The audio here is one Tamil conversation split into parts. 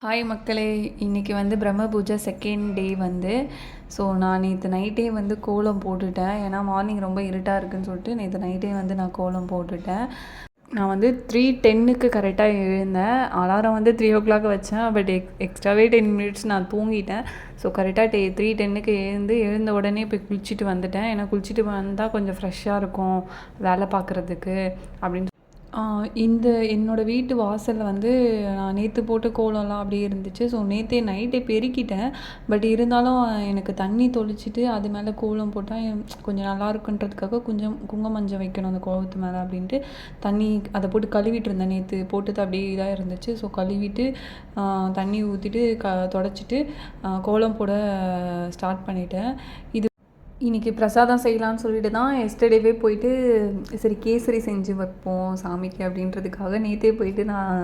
ஹாய் மக்களே, இன்றைக்கி வந்து பிரம்ம பூஜை செகண்ட் டே வந்து. ஸோ நான் நேற்று நைட்டே வந்து கோலம் போட்டுட்டேன். ஏன்னா மார்னிங் ரொம்ப இருட்டாக இருக்குதுன்னு சொல்லிட்டு நேற்று நைட்டே வந்து நான் கோலம் போட்டுட்டேன். நான் வந்து 3:10க்கு கரெக்டாக எழுந்தேன். அலாரம் வந்து 3 o'clock வச்சேன். பட் எக்ஸ்ட்ராவே 10 minutes நான் தூங்கிட்டேன். ஸோ கரெக்டாக 3:10க்கு எழுந்த உடனே போய் குளிச்சுட்டு வந்துட்டேன். ஏன்னா குளிச்சுட்டு வந்தால் கொஞ்சம் ஃப்ரெஷ்ஷாக இருக்கும் வேலை பார்க்குறதுக்கு அப்படின்னு. என்னோடய வீட்டு வாசலில் வந்து நான் நேற்று போட்ட கோலம்லாம் அப்படியே இருந்துச்சு. ஸோ நேற்றே நைட்டே பெருக்கிட்டேன். பட் இருந்தாலும் எனக்கு தண்ணி தொளிச்சிட்டு அது மேலே கோலம் போட்டால் கொஞ்சம் நல்லா இருக்குன்றதுக்காக கொஞ்சம் குங்குமஞ்சம் வைக்கணும் அந்த கோலத்து மேலே அப்படின்ட்டு தண்ணி அதை போட்டு கழுவிட்டு இருந்தேன். நேற்று போட்டது அப்படியே இதாக இருந்துச்சு. ஸோ கழுவிட்டு தண்ணி ஊற்றிட்டு தொடச்சிட்டு கோலம் போட ஸ்டார்ட் பண்ணிட்டேன். இன்றைக்கி பிரசாதம் செய்யலான்னு சொல்லிட்டு தான் எஸ்டர்டேவே போயிட்டு சரி கேசரி செஞ்சு வைப்போம் சாமிக்கு அப்படின்றதுக்காக நேற்றே போயிட்டு நான்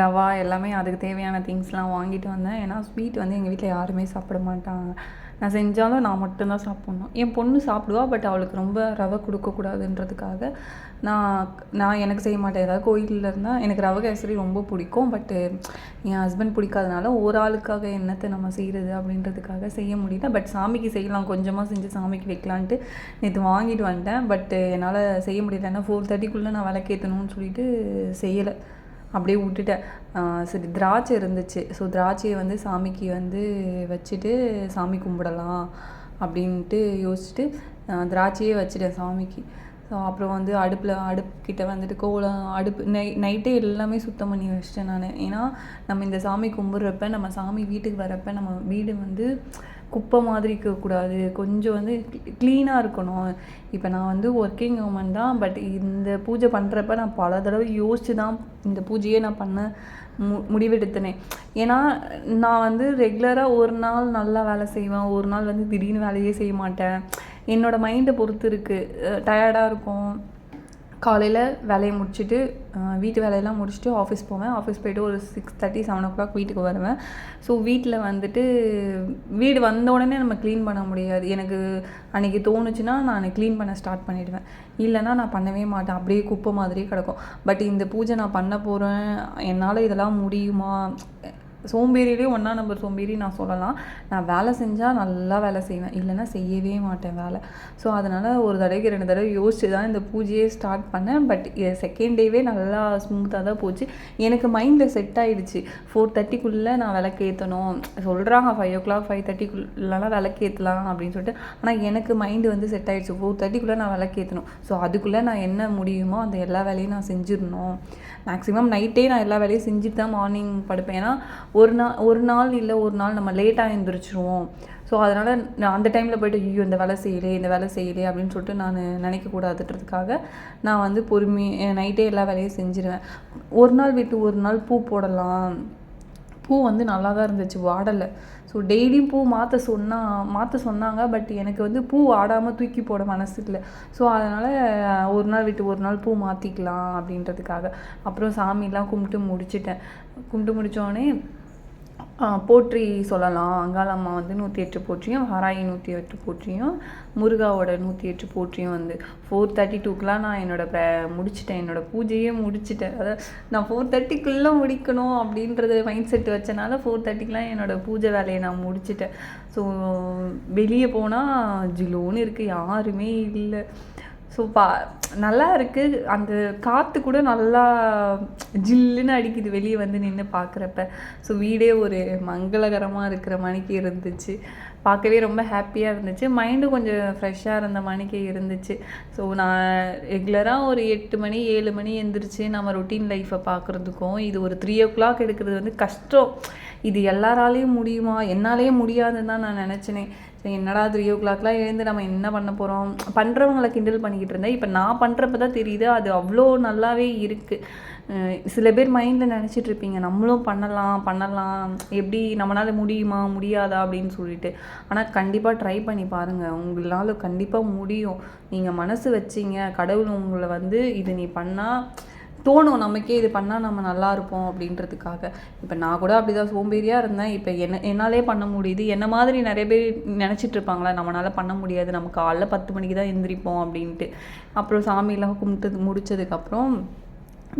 ரவா எல்லாமே அதுக்கு தேவையான திங்ஸ்லாம் வாங்கிட்டு வந்தேன். ஏன்னா ஸ்வீட் வந்து எங்கள் வீட்டில் யாருமே சாப்பிட மாட்டாங்க. நான் செஞ்சாலும் நான் மட்டும்தான் சாப்பிட்ணும். என் பொண்ணு சாப்பிடுவா, பட் அவளுக்கு ரொம்ப ரவை கொடுக்கக்கூடாதுன்றதுக்காக நான் எனக்கு செய்ய மாட்டேன். ஏதாவது கோயிலில் இருந்தால் எனக்கு ரவை கேசரி ரொம்ப பிடிக்கும். பட்டு என் ஹஸ்பண்ட் பிடிக்காதனால ஒரு ஆளுக்காக என்னத்தை நம்ம செய்கிறது அப்படின்றதுக்காக செய்ய முடியல. பட் சாமிக்கு செய்யலாம், கொஞ்சமாக செஞ்சு சாமிக்கு வைக்கலான்ட்டு நேற்று வாங்கிட்டு வந்துட்டேன். பட் என்னால் செய்ய முடியல. ஏன்னா 4:30க்குள்ளே நான் விளக்கேற்றணும்னு சொல்லிட்டு செய்யலை, அப்படியே விட்டுட்டேன். சரி திராட்சை இருந்துச்சு. ஸோ திராட்சையை வந்து சாமிக்கு வந்து வச்சுட்டு சாமி கும்பிடலாம் அப்படின்ட்டு யோசிச்சுட்டு திராட்சையே வச்சுட்டேன் சாமிக்கு. ஸோ அப்புறம் வந்து அடுப்புக்கிட்ட வந்துட்டு கோலம் நைட்டே எல்லாமே சுத்தம் பண்ணி வச்சிட்டேன் நான். ஏன்னா நம்ம இந்த சாமி கும்பிட்றப்ப நம்ம சாமி வீட்டுக்கு வரப்போ நம்ம வீடு வந்து குப்பை மாதிரி இருக்கக்கூடாது, கொஞ்சம் வந்து க்ளீனாக இருக்கணும். இப்போ நான் வந்து ஒர்க்கிங் உமன் தான். பட் இந்த பூஜை பண்ணுறப்ப நான் பல தடவை யோசித்து தான் இந்த பூஜையே நான் பண்ண முடிவெடுத்தனே. ஏன்னா நான் வந்து ரெகுலராக ஒரு நாள் நல்லா வேலை செய்வேன், ஒரு நாள் வந்து திடீர்னு வேலையே செய்ய மாட்டேன். என்னோடய மைண்டை பொறுத்து இருக்குது. டயர்டாக இருக்கும். காலையில் வேலையை முடிச்சுட்டு வீட்டு வேலையெல்லாம் முடிச்சுட்டு ஆஃபீஸ் போவேன். ஆஃபீஸ் போய்ட்டு ஒரு 6:30 7 o'clock வீட்டுக்கு வருவேன். ஸோ வீட்டில் வந்துட்டு வீடு வந்த உடனே நம்ம க்ளீன் பண்ண முடியாது. எனக்கு அன்றைக்கி தோணுச்சுன்னா நான் க்ளீன் பண்ண ஸ்டார்ட் பண்ணிவிடுவேன். இல்லைன்னா நான் பண்ணவே மாட்டேன், அப்படியே குப்பை மாதிரியே கிடக்கும். பட் இந்த பூஜை நான் பண்ண போகிறேன், என்னால் இதெல்லாம் முடியுமா? சோம்பேறியிலே 1 நம்பர் சோம்பேறி நான் சொல்லலாம். நான் வேலை செஞ்சால் நல்லா வேலை செய்வேன், இல்லைன்னா செய்யவே மாட்டேன் வேலை. ஸோ அதனால் ஒரு தடவைக்கு 2 தடவை யோசிச்சு தான் இந்த பூஜையே ஸ்டார்ட் பண்ணேன். பட் செகண்ட் டேவே நல்லா ஸ்மூத்தாக தான் போச்சு. எனக்கு மைண்டில் செட் ஆகிடுச்சு 4:30க்குள்ளே நான் விளக்கேற்றணும் சொல்கிறாங்க. 5 o'clock 5:30க்குள்ளெலாம் விளக்கேற்றலாம் அப்படின்னு சொல்லிட்டு. ஆனால் எனக்கு மைண்டு வந்து செட் ஆகிடுச்சு 4:30க்குள்ளே நான் விளக்கேற்றணும். ஸோ அதுக்குள்ளே நான் என்ன முடியுமோ அந்த எல்லா வேலையும் நான் செஞ்சிடணும். மேக்ஸிமம் நைட்டே நான் எல்லா வேலையும் செஞ்சுட்டு தான் மார்னிங் படுப்பேன். ஏன்னா ஒரு நாள் இல்லை ஒரு நாள் நம்ம லேட்டாக எழுந்திரிச்சிருவோம். ஸோ அதனால் நான் அந்த டைமில் போய்ட்டு ஐயோ இந்த வேலை செய்யலே அப்படின்னு சொல்லிட்டு நான் நினைக்கக்கூடாதுன்றதுக்காக நான் வந்து நைட்டே எல்லா வேலையும் செஞ்சுருவேன். ஒரு நாள் விட்டு ஒரு நாள் பூ போடலாம். பூ வந்து நல்லா தான் இருந்துச்சு, வாடலை. ஸோ டெய்லியும் பூ மாற்ற சொன்னாங்க. பட் எனக்கு வந்து பூ ஆடாமல் தூக்கி போட மனசு இல்லை. ஸோ அதனால் ஒரு நாள் விட்டு ஒரு நாள் பூ மாற்றிக்கலாம் அப்படின்றதுக்காக அப்புறம் சாமிலாம் கும்பிட்டு முடித்தோடனே போற்றி சொல்லலாம். அங்காளம்மா வந்து 108 போற்றியும், வாராயி 108 போற்றியும், முருகாவோட 108 போற்றியும் வந்து 4:32க்குலாம் நான் முடிச்சிட்டேன். என்னோடய பூஜையே முடிச்சிட்டேன். அதாவது நான் 4:30க்குள்ளே முடிக்கணும் அப்படின்றது மைண்ட் செட் வச்சனால 4:30க்குலாம் என்னோடய பூஜை வேலையை நான் முடிச்சிட்டேன். ஸோ வெளியே போனால் ஜிலோன்னு இருக்குது, யாருமே இல்லை. ஸோ நல்லா இருக்குது. அந்த காற்று கூட நல்லா ஜில்லுன்னு அடிக்குது வெளியே வந்து நின்று பார்க்குறப்ப. ஸோ வீடே ஒரு மங்களகரமாக இருக்கிற மணிக்கு இருந்துச்சு. பார்க்கவே ரொம்ப ஹாப்பியாக இருந்துச்சு. மைண்டும் கொஞ்சம் ஃப்ரெஷ்ஷாக இருந்த மணிக்கு இருந்துச்சு. ஸோ நான் ரெகுலராக ஒரு 8 மணி 7 மணி எழுந்திரிச்சு நம்ம ரொட்டீன் லைஃப்பை பார்க்குறதுக்கும் இது ஒரு 3 o'clock எடுக்கிறது வந்து கஷ்டம். இது எல்லாராலேயும் முடியுமா? என்னாலேயே முடியாதுன்னு தான் நான் நினச்சினேன். சரி என்னடா 3 o'clockலாம் எழுந்து நம்ம என்ன பண்ண போகிறோம்? பண்ணுறவங்களை கிண்டல் பண்ணிக்கிட்டு இருந்தேன். இப்போ நான் பண்ணுறப்ப தான் தெரியுது அது அவ்வளோ நல்லாவே இருக்குது. சில பேர் மைண்டில் நினச்சிட்டு இருப்பீங்க நம்மளும் பண்ணலாம் எப்படி நம்மளால் முடியுமா முடியாதா அப்படின்னு சொல்லிட்டு. ஆனால் கண்டிப்பாக ட்ரை பண்ணி பாருங்கள், உங்களால் கண்டிப்பாக முடியும். நீங்கள் மனசு வச்சிங்க, கடவுள் உங்களை வந்து இது நீ பண்ணால் தோணும், நமக்கே இது பண்ணால் நம்ம நல்லா இருப்போம் அப்படின்றதுக்காக. இப்போ நான் கூட அப்படி தான் சோம்பேறியாக இருந்தேன். இப்போ என்னாலே பண்ண முடியுது. என்ன மாதிரி நிறைய பேர் நினச்சிட்டு இருப்பாங்களா நம்மளால் பண்ண முடியாது, நம்ம காலைல 10 மணிக்கு தான் எந்திரிப்போம் அப்படின்ட்டு. அப்புறம் சாமியெல்லாம் கும்பிட்டு முடித்ததுக்கப்புறம்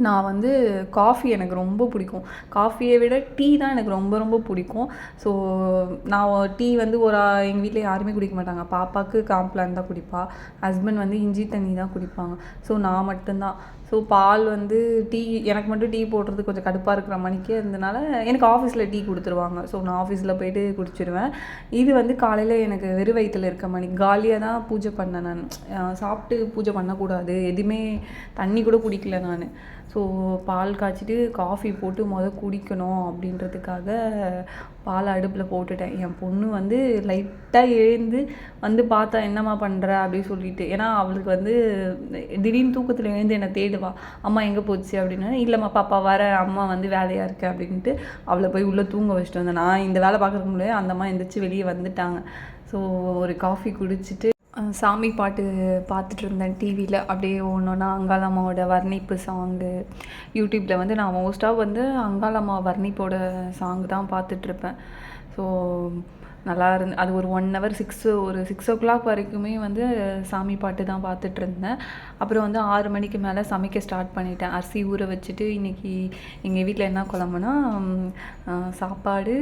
நான் வந்து காஃபி எனக்கு ரொம்ப பிடிக்கும். காஃபியை விட டீ தான் எனக்கு ரொம்ப ரொம்ப பிடிக்கும். ஸோ நான் டீ வந்து எங்கள் வீட்டில் யாருமே குடிக்க மாட்டாங்க. பாப்பாவுக்கு காம்ப்ளான் தான் குடிப்பா. ஹஸ்பண்ட் வந்து இஞ்சி தண்ணி தான் குடிப்பாங்க. ஸோ நான் மட்டும்தான். ஸோ பால் வந்து டீ எனக்கு மட்டும் டீ போடுறது கொஞ்சம் கடுப்பாக இருக்கிற மணிக்கே இருந்தனால எனக்கு ஆஃபீஸில் டீ கொடுத்துருவாங்க. ஸோ நான் ஆஃபீஸில் போய்ட்டு குடிச்சிடுவேன். இது வந்து காலையில் எனக்கு வெறும் வயிற்றில் இருக்க மணி காலியாக தான் பூஜை பண்ணேன் நான். சாப்பிட்டு பூஜை பண்ணக்கூடாது, எதுவுமே தண்ணி கூட குடிக்கல நான். ஸோ பால் காய்ச்சிட்டு காஃபி போட்டு குடிக்கணும் அப்படின்றதுக்காக பால் அடுப்பில் போட்டுட்டேன். என் பொண்ணு வந்து லைட்டாக எழுந்து வந்து பார்த்தா என்னம்மா பண்ணுற அப்படின்னு சொல்லிட்டு. ஏன்னா அவளுக்கு வந்து திடீர்னு தூக்கத்தில் எழுந்து என்னை தேடுவா. அம்மா எங்கே போச்சு அப்படின்னா, இல்லைம்மா பாப்பா வர, அம்மா வந்து வேலையாக இருக்கேன் அப்படின்ட்டு அவளை போய் உள்ளே தூங்க வச்சுட்டு வந்தேன். நான் இந்த வேலை பார்க்குறதுக்கு முன்னாடியே அந்த அம்மா எந்திரிச்சு வெளியே வந்துட்டாங்க. ஸோ ஒரு காஃபி குடிச்சிட்டு சாமி பாட்டு பார்த்துட்டு இருந்தேன் டிவியில். அப்படியே ஒன்றா அங்காளம்மாவோட வர்ணிப்பு சாங்கு யூடியூப்பில் வந்து நான் மோஸ்ட்டாக வந்து அங்காளம்மா வர்ணிப்போட சாங் தான் பார்த்துட்ருப்பேன். ஸோ நல்லா அது ஒரு 1 hour 6 o'clock வரைக்குமே வந்து சாமி பாட்டு தான் பார்த்துட்டு இருந்தேன். அப்புறம் வந்து 6 மணிக்கு மேலே சமைக்க ஸ்டார்ட் பண்ணிட்டேன். அரிசி ஊற வச்சுட்டு இன்றைக்கி எங்கள் வீட்டில் என்ன குழம்புனா சாப்பாடு,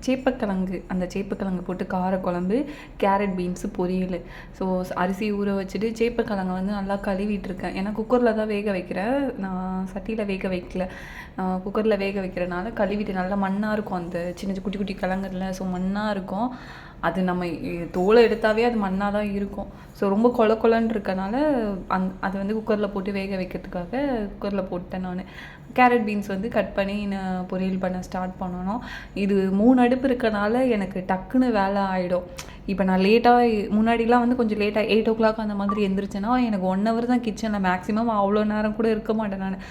சேப்பக்கிழங்கு, அந்த சேப்பக்கிழங்கு போட்டு காரக்குழம்பு, கேரட் பீன்ஸு பொரியல். ஸோ அரிசி ஊற வச்சுட்டு சேப்பக்கிழங்கை வந்து நல்லா கழுவிட்டுருக்கேன். ஏன்னா குக்கரில் தான் வேக வைக்கிறேன், நான் சட்டியில் வேக வைக்கல. குக்கரில் வேக வைக்கிறனால கழுவிட்டு நல்லா மண்ணாக இருக்கும் அந்த சின்ன குட்டி குட்டி கிழங்குல. ஸோ மண்ணாக இருக்கும். அது நம்ம தோலை எடுத்தாவே அது மண்ணாக தான் இருக்கும். ஸோ ரொம்ப கொலன்னு இருக்கனால அதை வந்து குக்கரில் போட்டு வேக வைக்கிறதுக்காக குக்கரில் போட்டேன் நான். கேரட் பீன்ஸ் வந்து கட் பண்ணி நான் பொரியல் பண்ண ஸ்டார்ட் பண்ணணும். இது 3 அடுப்பு இருக்கனால எனக்கு டக்குன்னு வேலை ஆகிடும். இப்போ நான் முன்னாடிலாம் வந்து கொஞ்சம் லேட்டாக 8 o'clock அந்த மாதிரி எழுந்திரிச்சேன்னா எனக்கு 1 hour தான் கிச்சனில். மேக்ஸிமம் அவ்வளோ நேரம் கூட இருக்க மாட்டேன் நான்.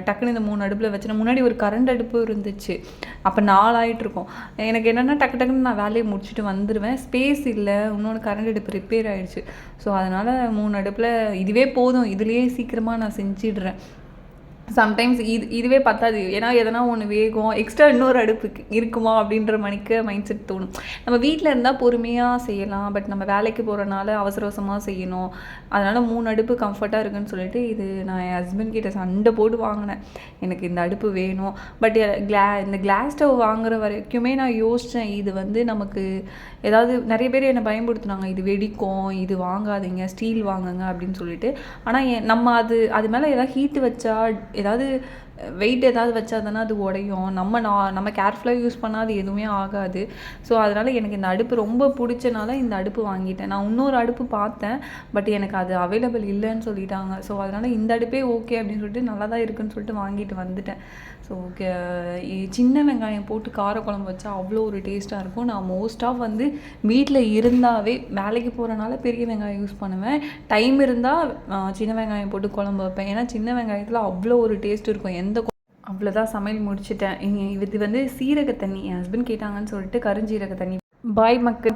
டக்குன்னு இந்த 3 அடுப்பில் வச்சேன். முன்னாடி ஒரு கரண்ட் அடுப்பு இருந்துச்சு, அப்போ 4 ஆகிட்ருக்கும். எனக்கு என்னென்னா டக்குன்னு நான் வேலையை முடிச்சுட்டு வந்துடுவேன். ஸ்பேஸ் இல்லை, இன்னொன்று கரண்ட் அடுப்பு ரிப்பேர் ஆகிடுச்சு. ஸோ அதனால் 3 அடுப்பில் இதுவே போதும், இதுலேயே சீக்கிரமாக நான் செஞ்சிடுறேன். சம்டைம்ஸ் இதுவே பத்தாது, ஏன்னா எதனா ஒன்று வேகும், எக்ஸ்ட்ரா இன்னொரு அடுப்பு இருக்குமா அப்படின்ற மணிக்கு மைண்ட் செட் தோணும். நம்ம வீட்டில் இருந்தால் பொறுமையாக செய்யலாம், பட் நம்ம வேலைக்கு போகிறனால அவசரமாக செய்யணும். அதனால் 3 அடுப்பு கம்ஃபர்ட்டாக இருக்குன்னு சொல்லிட்டு இது நான் என் ஹஸ்பண்ட் கிட்ட சண்டை போட்டு வாங்கினேன், எனக்கு இந்த அடுப்பு வேணும். பட் இந்த கிளாஸ் ஸ்டவ் வாங்குற வரைக்குமே நான் யோசித்தேன், இது வந்து நமக்கு ஏதாவது நிறைய பேர் என்னை பயன்படுத்தினாங்க, இது வெடிக்கும், இது வாங்காதீங்க, ஸ்டீல் வாங்குங்க அப்படின்னு சொல்லிட்டு. ஆனால் நம்ம அது மேலே ஏதாவது ஹீட்டு வச்சா, ஏதாவது வெயிட் ஏதாவது வச்சா தானே அது உடையும். நம்ம கேர்ஃபுல்லாக யூஸ் பண்ணால் அது எதுவுமே ஆகாது. ஸோ அதனால் எனக்கு இந்த அடுப்பு ரொம்ப பிடிச்சனால இந்த அடுப்பு வாங்கிட்டேன். நான் இன்னொரு அடுப்பு பார்த்தேன், பட் எனக்கு அது அவைலபிள் இல்லைன்னு சொல்லிட்டாங்க. ஸோ அதனால் இந்த அடுப்பே ஓகே அப்படின்னு சொல்லிட்டு நல்லா தான் இருக்குன்னு சொல்லிட்டு வாங்கிட்டு வந்துட்டேன். ஸோ சின்ன வெங்காயம் போட்டு காரக்குழம்பு வச்சா அவ்வளோ ஒரு டேஸ்ட்டாக இருக்கும். நான் மோஸ்ட் ஆஃப் வந்து வீட்டில் இருந்தாவே வேலைக்கு போகிறனால பெரிய வெங்காயம் யூஸ் பண்ணுவேன். டைம் இருந்தால் சின்ன வெங்காயம் போட்டு குழம்பு வைப்பேன். ஏன்னா சின்ன வெங்காயத்தில் அவ்வளோ ஒரு டேஸ்ட் இருக்கும். அவ்வளோதான், சமையல் முடிச்சிட்டேன். இது வந்து சீரக தண்ணி என் ஹஸ்பண்ட் கேட்டாங்கன்னு சொல்லிட்டு கருஞ்சீரக தண்ணி. பாய் மக்கள்.